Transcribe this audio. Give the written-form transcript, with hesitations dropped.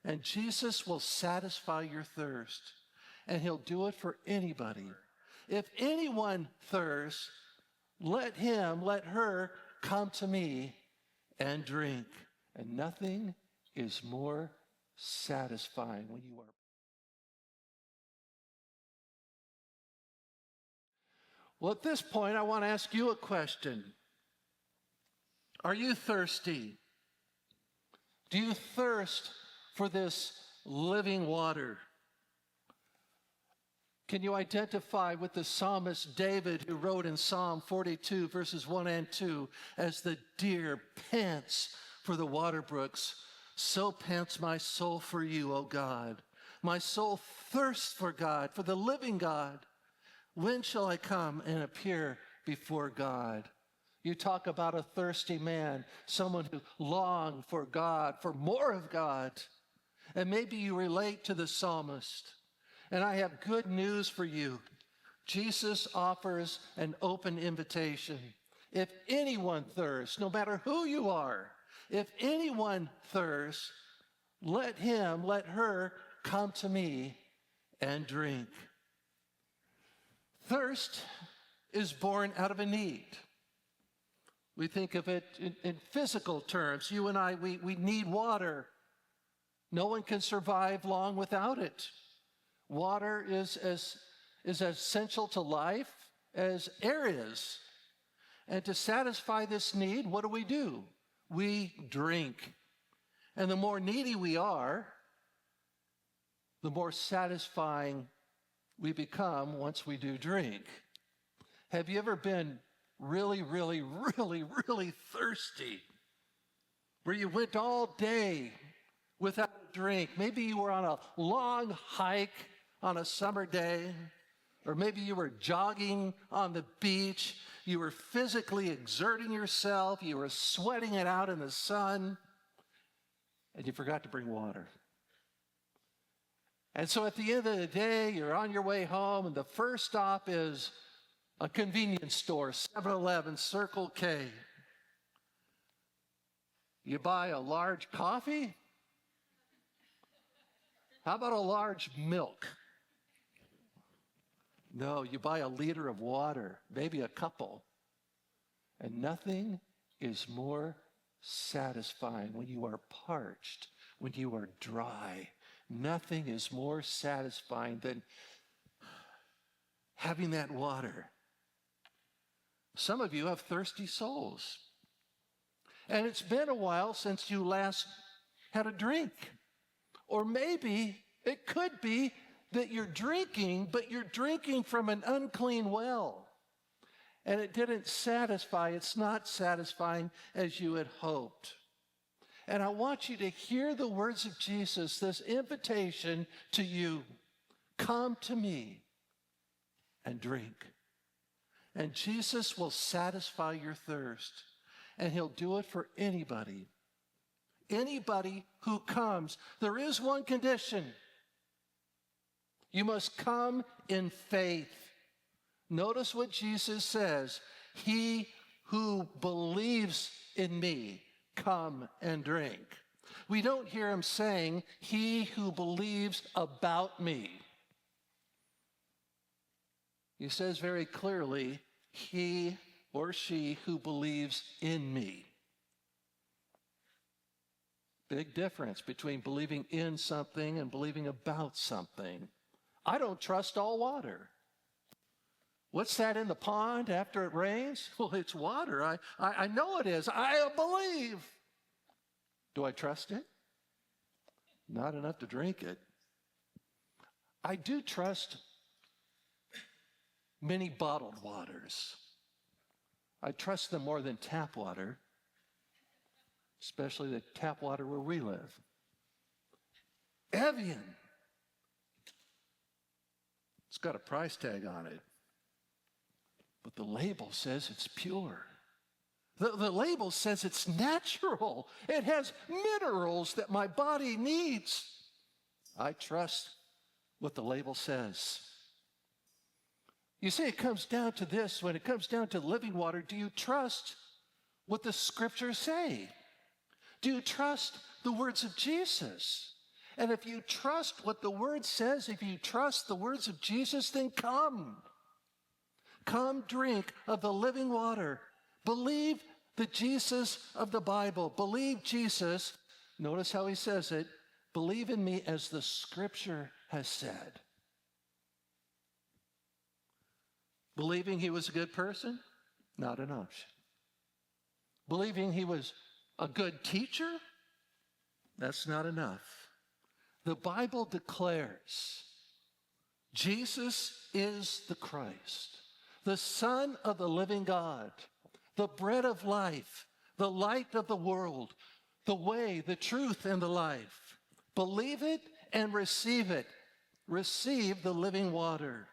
And Jesus will satisfy your thirst, and he'll do it for anybody. If anyone thirsts, let her come to me and drink. And nothing is more satisfying when you are. Well, at this point, I want to ask you a question. Are you thirsty? Do you thirst for this living water? Can you identify with the psalmist David, who wrote in Psalm 42, verses 1 and 2, as the deer pants for the water brooks, so pants my soul for you, O God. My soul thirsts for God, for the living God. When shall I come and appear before God? You talk about a thirsty man, someone who longed for God, for more of God. And maybe you relate to the psalmist. And I have good news for you. Jesus offers an open invitation. If anyone thirsts, no matter who you are, if anyone thirsts, let her come to me and drink. Thirst is born out of a need. We think of it in physical terms. You and I, we need water. No one can survive long without it. Water is as essential to life as air is. And to satisfy this need, what do? We drink. And the more needy we are, the more satisfying we become once we do drink. Have you ever been really, really, really, really thirsty, where you went all day without a drink? Maybe you were on a long hike on a summer day, or maybe you were jogging on the beach. You were physically exerting yourself. You were sweating it out in the sun, and you forgot to bring water. And so at the end of the day, you're on your way home, and the first stop is a convenience store, 7-Eleven, Circle K. You buy a large coffee? How about a large milk? No, you buy a liter of water, maybe a couple. And nothing is more satisfying when you are parched, when you are dry. Nothing is more satisfying than having that water. Some of you have thirsty souls. And it's been a while since you last had a drink. Or maybe it could be that you're drinking, but you're drinking from an unclean well. And it didn't satisfy. It's not satisfying as you had hoped. And I want you to hear the words of Jesus, this invitation to you. Come to me and drink. And Jesus will satisfy your thirst. And he'll do it for anybody. Anybody who comes. There is one condition. You must come in faith. Notice what Jesus says. He who believes in me, come and drink. We don't hear him saying, he who believes about me. He says very clearly, he or she who believes in me. Big difference between believing in something and believing about something. I don't trust all water. What's that in the pond after it rains? Well, it's water. I know it is. I believe. Do I trust it? Not enough to drink it. I do trust many bottled waters. I trust them more than tap water, especially the tap water where we live. Evian. It's got a price tag on it. But the label says it's pure. The label says it's natural. It has minerals that my body needs. I trust what the label says. You see, it comes down to this. When it comes down to living water, do you trust what the scriptures say? Do you trust the words of Jesus? And if you trust what the Word says, if you trust the words of Jesus, then come. Come drink of the living water. Believe the Jesus of the Bible. Believe Jesus. Notice how he says it. Believe in me as the Scripture has said. Believing he was a good person? Not an option. Believing he was a good teacher? That's not enough. The Bible declares Jesus is the Christ, the Son of the living God, the bread of life, the light of the world, the way, the truth, and the life. Believe it and receive it. Receive the living water.